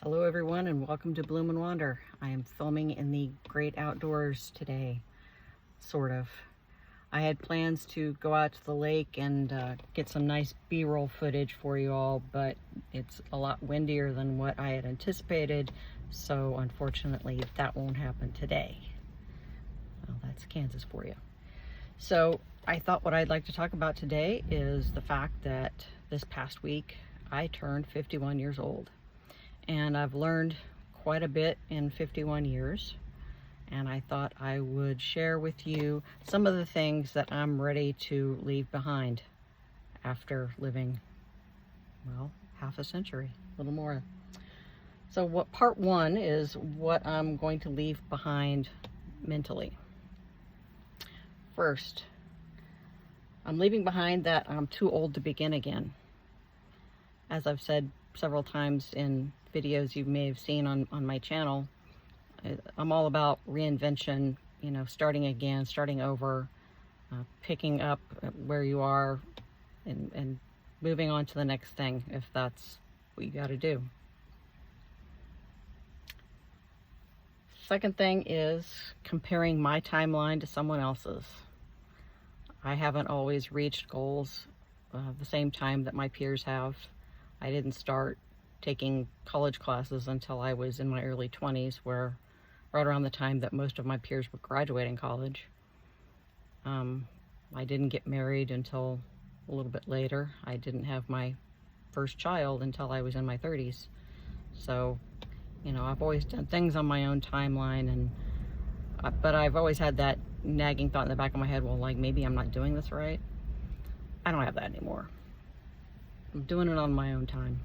Hello everyone and welcome to Bloom and Wander. I am filming in the great outdoors today, sort of. I had plans to go out to the lake and get some nice B-roll footage for you all, but it's a lot windier than what I had anticipated, so unfortunately that won't happen today. Well, that's Kansas for you. So I thought what I'd like to talk about today is the fact that this past week I turned 51 years old. And I've learned quite a bit in 51 years. And I thought I would share with you some of the things that I'm ready to leave behind after living, well, half a century, a little more. So what part one is what I'm going to leave behind mentally. First, I'm leaving behind that I'm too old to begin again. As I've said several times in videos you may have seen on my channel, I'm all about reinvention, starting again, starting over, picking up where you are and moving on to the next thing if that's what you got to do. Second thing is comparing my timeline to someone else's. I haven't always reached goals the same time that my peers have. I didn't start taking college classes until I was in my early 20s, where right around the time that most of my peers were graduating college. I didn't get married until a little bit later. I didn't have my first child until I was in my 30s. So, I've always done things on my own timeline, but I've always had that nagging thought in the back of my head, well, like, maybe I'm not doing this right. I don't have that anymore. I'm doing it on my own time.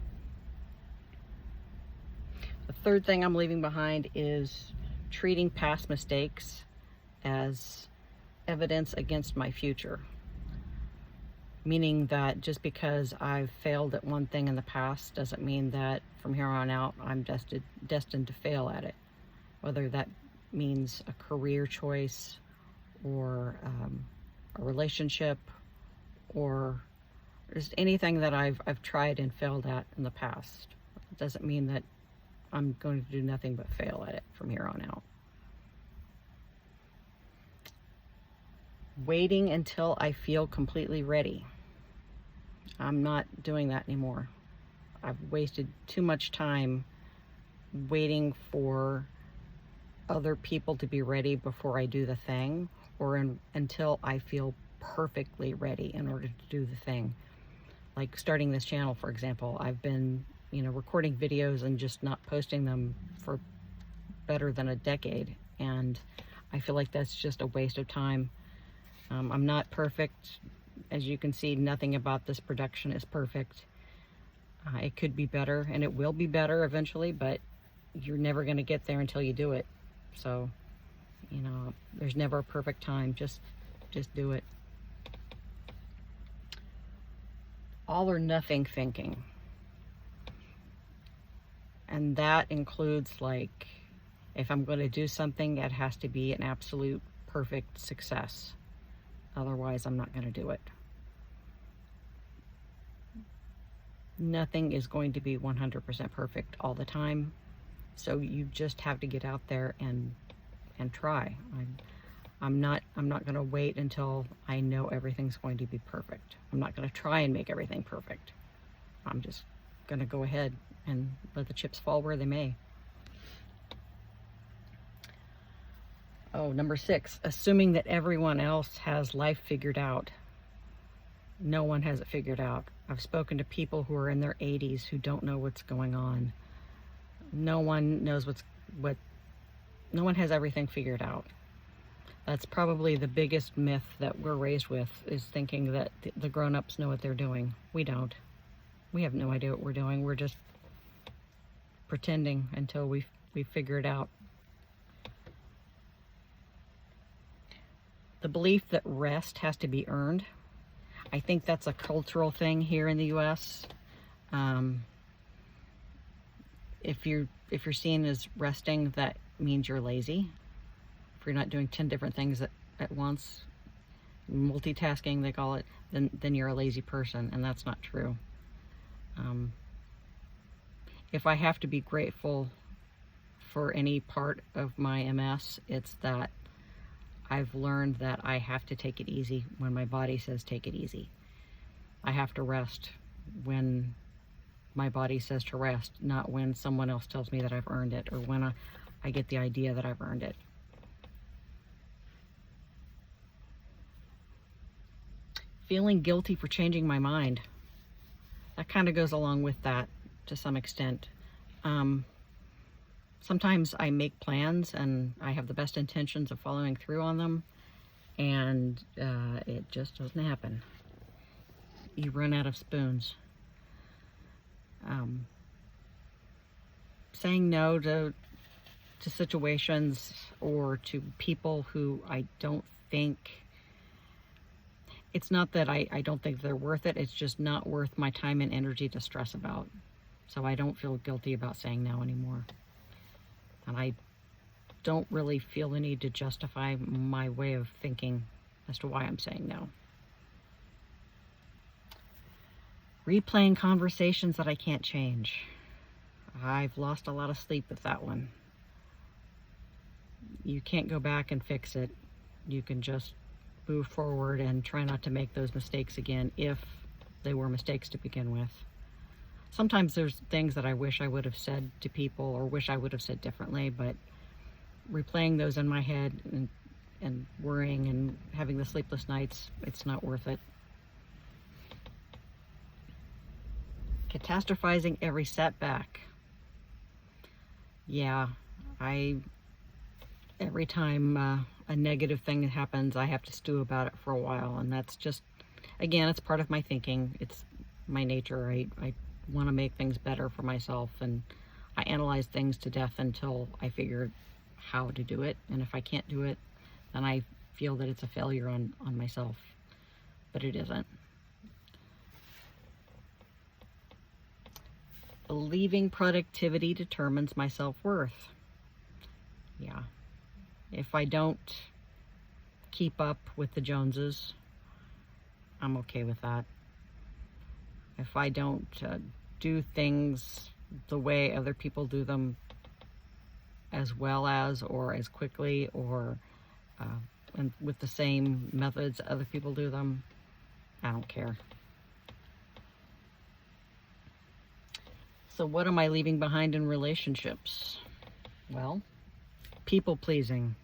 The third thing I'm leaving behind is treating past mistakes as evidence against my future. Meaning that just because I've failed at one thing in the past doesn't mean that from here on out I'm destined to fail at it. Whether that means a career choice or a relationship or just anything that I've tried and failed at in the past. It doesn't mean that I'm going to do nothing but fail at it from here on out. Waiting until I feel completely ready. I'm not doing that anymore. I've wasted too much time waiting for other people to be ready before I do the thing, or until I feel perfectly ready in order to do the thing. Like starting this channel, for example, I've been recording videos and just not posting them for better than a decade, and I feel like that's just a waste of time. I'm not perfect. As you can see, nothing about this production is perfect. It could be better, and it will be better eventually, but you're never going to get there until you do it. So, there's never a perfect time. Just do it. All or nothing thinking. And that includes, like, if I'm going to do something, it has to be an absolute perfect success. Otherwise, I'm not going to do it. Nothing is going to be 100% perfect all the time. So you just have to get out there and try. I'm not going to wait until I know everything's going to be perfect. I'm not going to try and make everything perfect. I'm just going to go ahead and let the chips fall where they may. Oh, number 6, assuming that everyone else has life figured out. No one has it figured out. I've spoken to people who are in their 80s who don't know what's going on. No one knows no one has everything figured out. That's probably the biggest myth that we're raised with, is thinking that the grown-ups know what they're doing. We don't. We have no idea what we're doing. We're just pretending until we figure it out. The belief that rest has to be earned. I think that's a cultural thing here in the U.S. If you're seen as resting, that means you're lazy. If you're not doing 10 different things at once, multitasking they call it, then you're a lazy person, and that's not true. If I have to be grateful for any part of my MS, it's that I've learned that I have to take it easy when my body says take it easy. I have to rest when my body says to rest, not when someone else tells me that I've earned it, or when I get the idea that I've earned it. Feeling guilty for changing my mind. That kind of goes along with that to some extent. Sometimes I make plans and I have the best intentions of following through on them, and it just doesn't happen. You run out of spoons. Saying no to situations or to people who I don't think, it's not that I don't think they're worth it, it's just not worth my time and energy to stress about. So I don't feel guilty about saying no anymore. And I don't really feel the need to justify my way of thinking as to why I'm saying no. Replaying conversations that I can't change. I've lost a lot of sleep with that one. You can't go back and fix it. You can just move forward and try not to make those mistakes again if they were mistakes to begin with. Sometimes there's things that I wish I would have said to people or wish I would have said differently, but replaying those in my head and worrying and having the sleepless nights, it's not worth it. Catastrophizing every setback. Yeah, every time a negative thing happens, I have to stew about it for a while, and that's just, again, it's part of my thinking. It's my nature. I want to make things better for myself, and I analyze things to death until I figure how to do it, and if I can't do it, then I feel that it's a failure on myself, but it isn't. Believing productivity determines my self-worth. Yeah. If I don't keep up with the Joneses, I'm okay with that. If I don't do things the way other people do them as well as, or as quickly, or and with the same methods other people do them, I don't care. So what am I leaving behind in relationships? Well, people pleasing.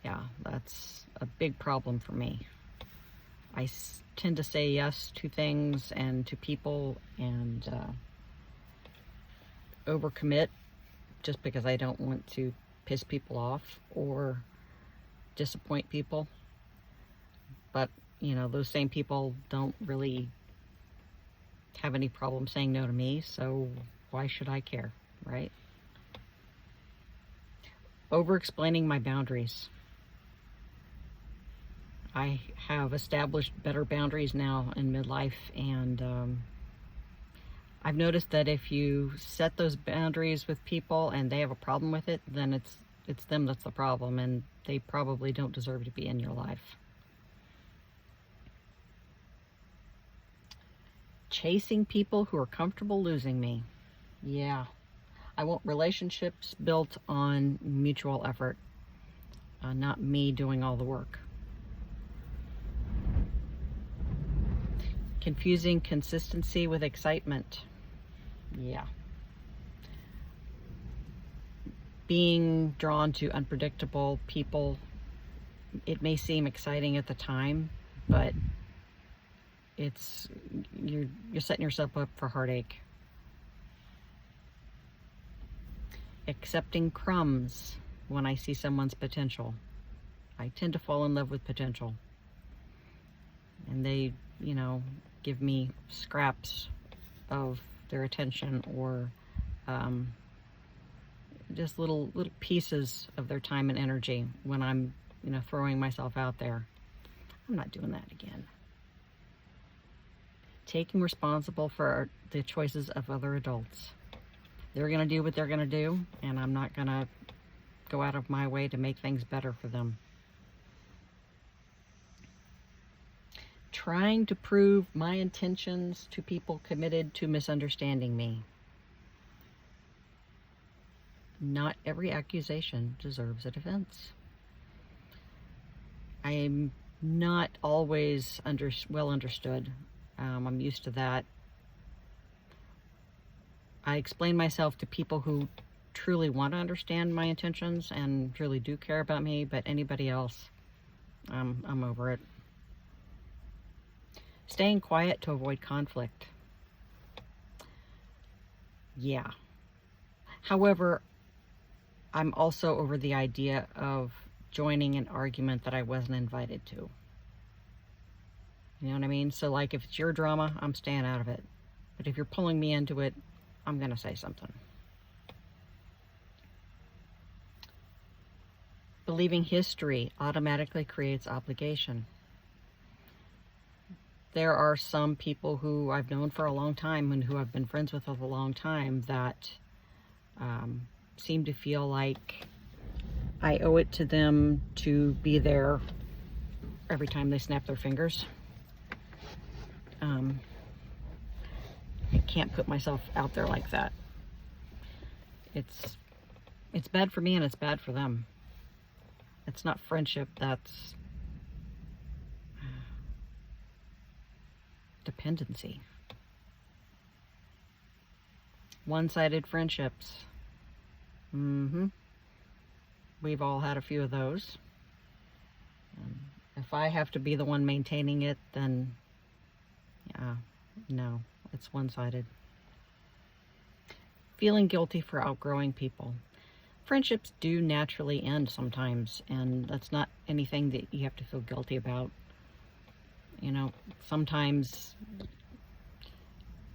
Yeah, that's a big problem for me. I tend to say yes to things and to people and overcommit just because I don't want to piss people off or disappoint people. But, those same people don't really have any problem saying no to me, so why should I care, right? Over-explaining my boundaries. I have established better boundaries now in midlife, and I've noticed that if you set those boundaries with people and they have a problem with it, then it's them that's the problem, and they probably don't deserve to be in your life. Chasing people who are comfortable losing me. Yeah. I want relationships built on mutual effort, not me doing all the work. Confusing consistency with excitement. Yeah. Being drawn to unpredictable people. It may seem exciting at the time, but you're setting yourself up for heartache. Accepting crumbs when I see someone's potential. I tend to fall in love with potential. And they, give me scraps of their attention or just little pieces of their time and energy when I'm, throwing myself out there. I'm not doing that again. Taking responsible for the choices of other adults. They're going to do what they're going to do, and I'm not going to go out of my way to make things better for them. trying to prove my intentions to people committed to misunderstanding me. Not every accusation deserves a defense. I'm not always well understood. I'm used to that. I explain myself to people who truly want to understand my intentions and truly do care about me, but anybody else, I'm over it. Staying quiet to avoid conflict. Yeah. However, I'm also over the idea of joining an argument that I wasn't invited to. You know what I mean? So like if it's your drama, I'm staying out of it. But if you're pulling me into it, I'm going to say something. Believing history automatically creates obligation. There are some people who I've known for a long time and who I've been friends with for a long time that seem to feel like I owe it to them to be there every time they snap their fingers. I can't put myself out there like that. It's bad for me and it's bad for them. It's not friendship, that's dependency. One-sided friendships. We've all had a few of those. If I have to be the one maintaining it, then no, it's one-sided. Feeling guilty for outgrowing people. Friendships do naturally end sometimes, and that's not anything that you have to feel guilty about. You know, sometimes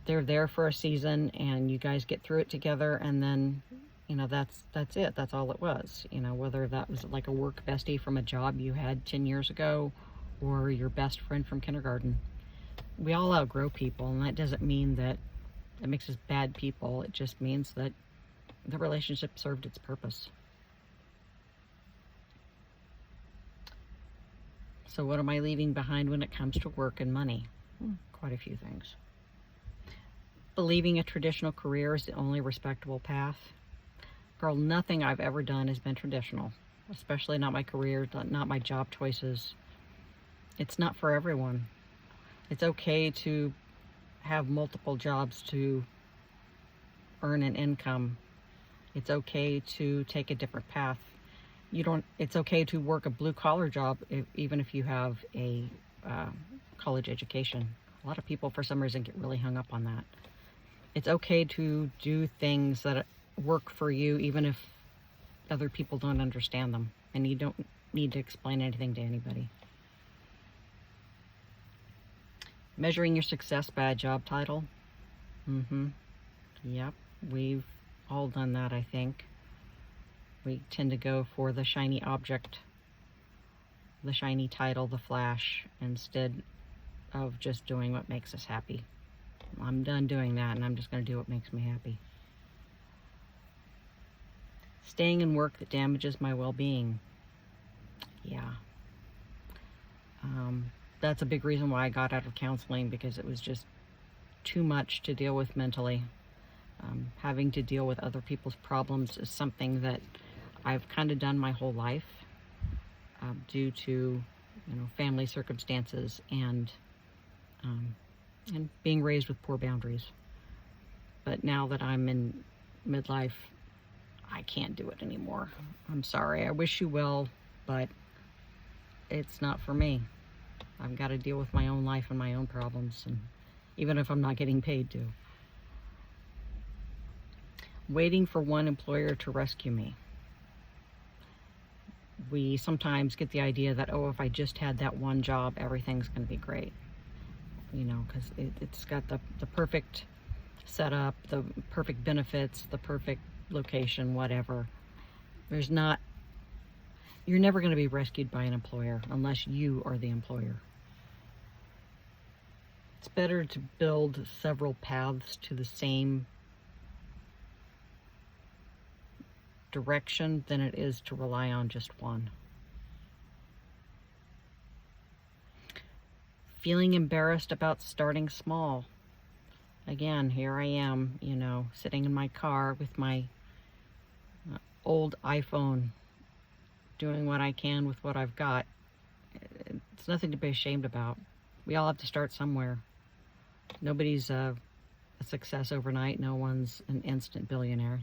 they're there for a season and you guys get through it together, and then, you know, that's it. That's all it was. You know, whether that was like a work bestie from a job you had 10 years ago or your best friend from kindergarten. We all outgrow people, and that doesn't mean that it makes us bad people. It just means that the relationship served its purpose. So what am I leaving behind when it comes to work and money? Quite a few things. Believing a traditional career is the only respectable path. Girl, nothing I've ever done has been traditional, especially not my career, not my job choices. It's not for everyone. It's okay to have multiple jobs to earn an income. It's okay to take a different path. It's okay to work a blue-collar job even if you have a college education. A lot of people, for some reason, get really hung up on that. It's okay to do things that work for you even if other people don't understand them, and you don't need to explain anything to anybody. Measuring your success by a job title. Yep, we've all done that, I think. We tend to go for the shiny object, the shiny title, the flash, instead of just doing what makes us happy. I'm done doing that, and I'm just going to do what makes me happy. Staying in work that damages my well-being. Yeah. That's a big reason why I got out of counseling, because it was just too much to deal with mentally. Having to deal with other people's problems is something that I've kind of done my whole life due to, family circumstances and being raised with poor boundaries. But now that I'm in midlife, I can't do it anymore. I'm sorry. I wish you well, but it's not for me. I've got to deal with my own life and my own problems, and even if I'm not getting paid to. Waiting for one employer to rescue me. We sometimes get the idea that, if I just had that one job, everything's going to be great. Because it's got the perfect setup, the perfect benefits, the perfect location, whatever. You're never going to be rescued by an employer unless you are the employer. It's better to build several paths to the same direction than it is to rely on just one. Feeling embarrassed about starting small. Again, here I am, sitting in my car with my old iPhone, doing what I can with what I've got. It's nothing to be ashamed about. We all have to start somewhere. Nobody's a success overnight. No one's an instant billionaire.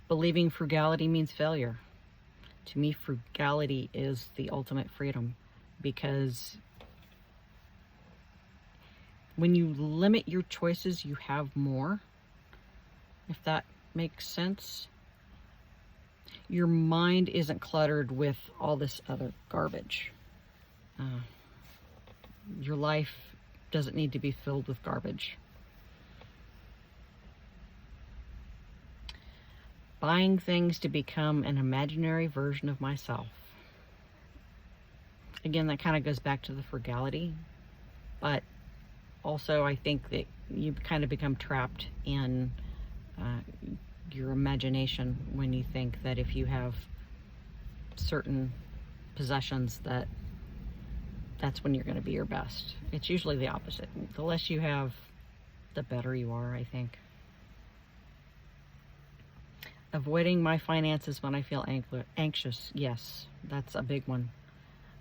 Believing frugality means failure. To me, frugality is the ultimate freedom, because when you limit your choices, you have more, if that makes sense. Your mind isn't cluttered with all this other garbage. Your life doesn't need to be filled with garbage. Buying things to become an imaginary version of myself. Again, that kind of goes back to the frugality, but also I think that you kind of become trapped in your imagination when you think that if you have certain possessions that's when you're going to be your best. It's usually the opposite. The less you have, the better you are, I think. Avoiding my finances when I feel anxious. Yes, that's a big one.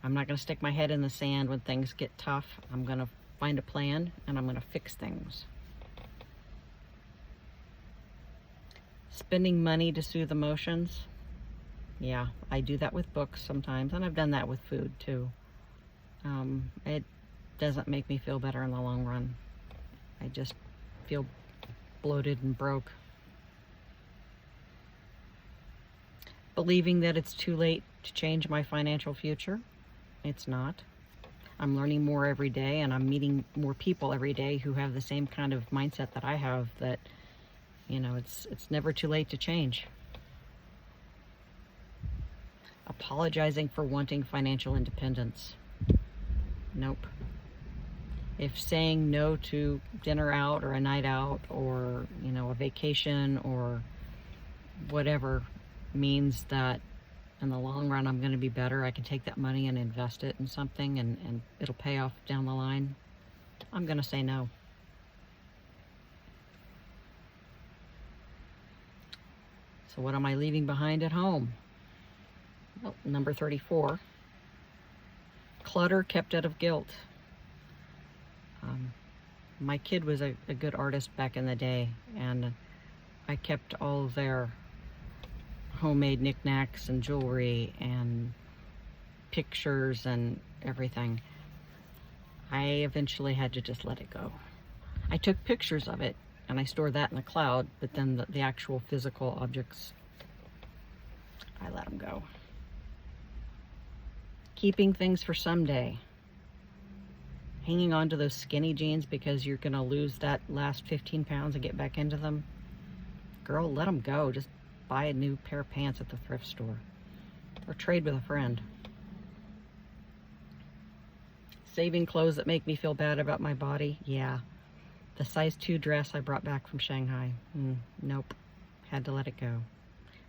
I'm not going to stick my head in the sand when things get tough. I'm going to find a plan and I'm going to fix things. Spending money to soothe emotions. Yeah, I do that with books sometimes, and I've done that with food too. It doesn't make me feel better in the long run. I just feel bloated and broke. Believing that it's too late to change my financial future. It's not. I'm learning more every day, and I'm meeting more people every day who have the same kind of mindset that I have, that, it's never too late to change. Apologizing for wanting financial independence. Nope. If saying no to dinner out or a night out or, a vacation or whatever means that in the long run I'm going to be better, I can take that money and invest it in something and it'll pay off down the line, I'm going to say no. So what am I leaving behind at home? Well, number 34. Clutter kept out of guilt. My kid was a good artist back in the day, and I kept all of their homemade knickknacks and jewelry and pictures and everything. I eventually had to just let it go. I took pictures of it and I stored that in the cloud, but then the actual physical objects, I let them go. Keeping things for someday. Hanging on to those skinny jeans because you're going to lose that last 15 pounds and get back into them. Girl, let them go. Just buy a new pair of pants at the thrift store or trade with a friend. Saving clothes that make me feel bad about my body. Yeah. The size 2 dress I brought back from Shanghai. Nope. Had to let it go.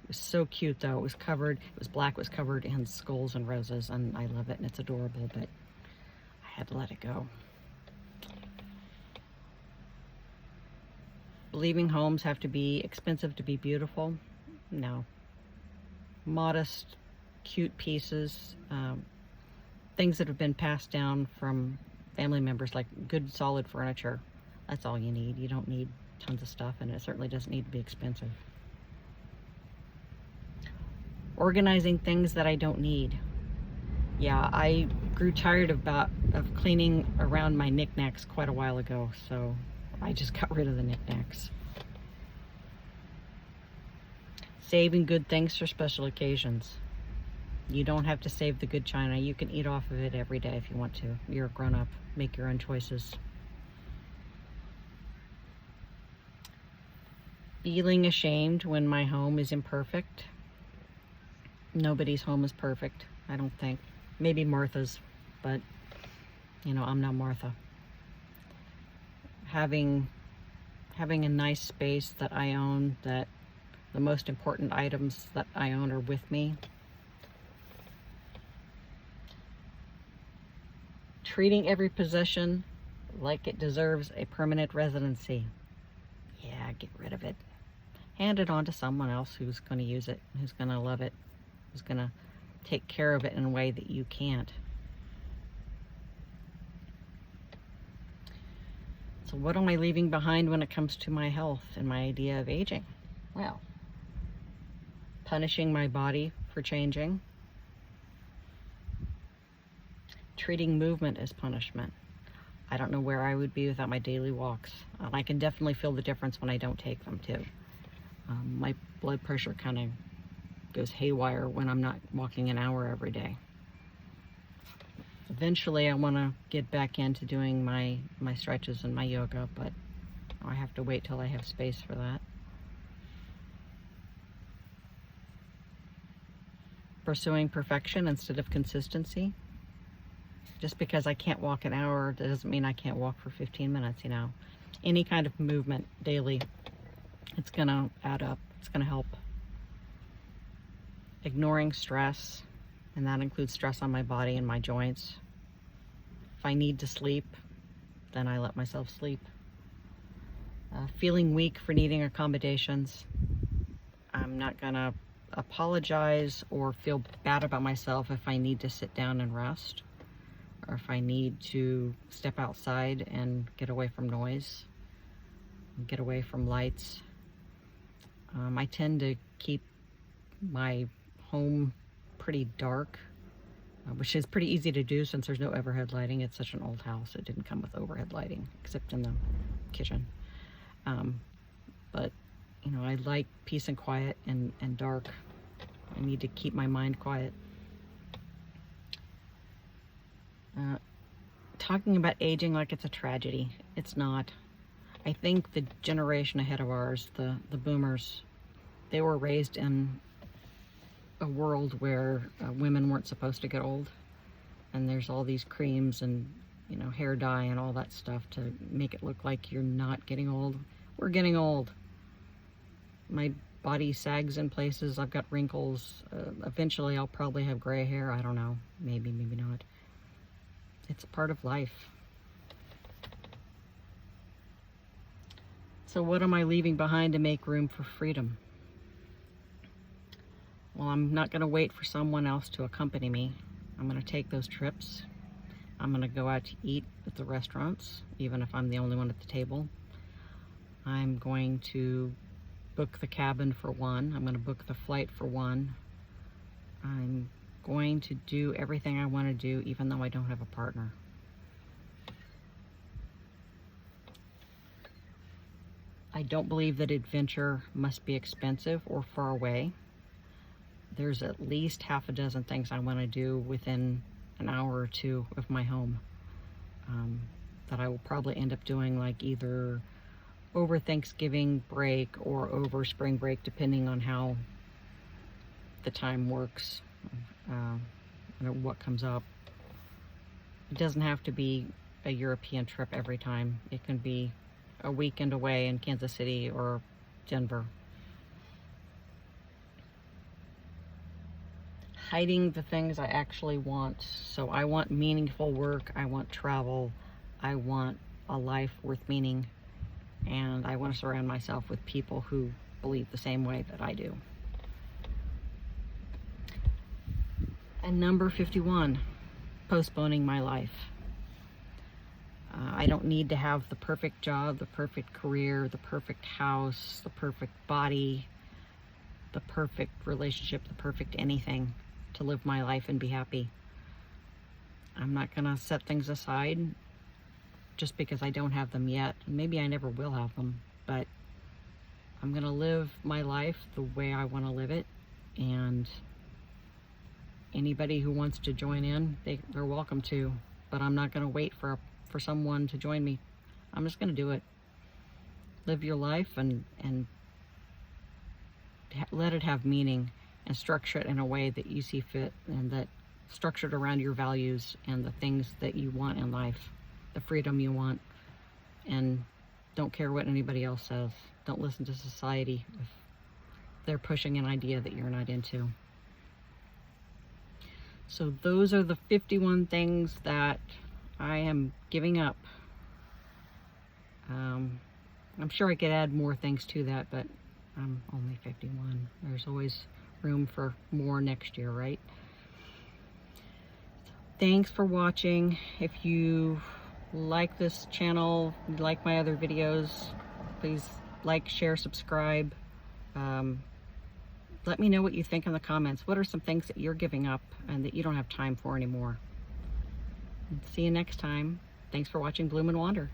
It was so cute though. It was black, it was covered in skulls and roses, and I love it and it's adorable, but I had to let it go. Believing homes have to be expensive to be beautiful. No. Modest, cute pieces, things that have been passed down from family members, like good solid furniture. That's all you need. You don't need tons of stuff, and it certainly doesn't need to be expensive. Organizing things that I don't need. Yeah, I grew tired of cleaning around my knickknacks quite a while ago, so I just got rid of the knickknacks. Saving good things for special occasions. You don't have to save the good china. You can eat off of it every day if you want to. You're a grown-up. Make your own choices. Feeling ashamed when my home is imperfect. Nobody's home is perfect, I don't think. Maybe Martha's, but, I'm not Martha. Having a nice space that I own, that the most important items that I own are with me. Treating every possession like it deserves a permanent residency. Yeah, get rid of it. Hand it on to someone else who's going to use it, who's going to love it, who's going to take care of it in a way that you can't. So what am I leaving behind when it comes to my health and my idea of aging? Well, punishing my body for changing, treating movement as punishment. I don't know where I would be without my daily walks. I can definitely feel the difference when I don't take them too. My blood pressure kind of goes haywire when I'm not walking an hour every day. Eventually I want to get back into doing my stretches and my yoga, but I have to wait till I have space for that. Pursuing perfection instead of consistency. Just because I can't walk an hour doesn't mean I can't walk for 15 minutes, you know. Any kind of movement daily, it's going to add up. It's going to help. Ignoring stress, and that includes stress on my body and my joints. If I need to sleep, then I let myself sleep. Feeling weak for needing accommodations. I'm not going to apologize or feel bad about myself if I need to sit down and rest, or if I need to step outside and get away from noise, get away from lights. I tend to keep my home pretty dark, which is pretty easy to do since there's no overhead lighting. It's such an old house. It didn't come with overhead lighting, except in the kitchen. But, you know, I like peace and quiet and dark. I need to keep my mind quiet. Talking about aging like it's a tragedy. It's not. I think the generation ahead of ours, the boomers, they were raised in a world where women weren't supposed to get old. And there's all these creams and, you know, hair dye and all that stuff to make it look like you're not getting old. We're getting old. My body sags in places. I've got wrinkles. Eventually I'll probably have gray hair. I don't know. Maybe, maybe not. It's a part of life. So what am I leaving behind to make room for freedom? Well, I'm not going to wait for someone else to accompany me. I'm going to take those trips. I'm going to go out to eat at the restaurants, even if I'm the only one at the table. I'm going to book the cabin for one. I'm going to book the flight for one. I'm going to do everything I want to do, even though I don't have a partner. I don't believe that adventure must be expensive or far away. There's at least half a dozen things I want to do within an hour or two of my home that I will probably end up doing, like either over Thanksgiving break or over spring break, depending on how the time works, what comes up. It doesn't have to be a European trip every time. It can be a weekend away in Kansas City or Denver. Hiding the things I actually want. So I want meaningful work, I want travel, I want a life worth meaning, and I want to surround myself with people who believe the same way that I do. And number 51, postponing my life. I don't need to have the perfect job, the perfect career, the perfect house, the perfect body, the perfect relationship, the perfect anything to live my life and be happy. I'm not going to set things aside just because I don't have them yet. Maybe I never will have them, but I'm going to live my life the way I want to live it, and anybody who wants to join in, they're welcome to, but I'm not going to wait for someone to join me. I'm just going to do it. Live your life and let it have meaning, and structure it in a way that you see fit, and that structured around your values and the things that you want in life, the freedom you want, and don't care what anybody else says. Don't listen to society if they're pushing an idea that you're not into. So those are the 51 things that I am giving up. I'm sure I could add more things to that, but I'm only 51. There's always room for more next year, right? Thanks for watching. If you like this channel, like my other videos, please like, share, subscribe. Let me know what you think in the comments. What are some things that you're giving up and that you don't have time for anymore? See you next time. Thanks for watching Bloom and Wander.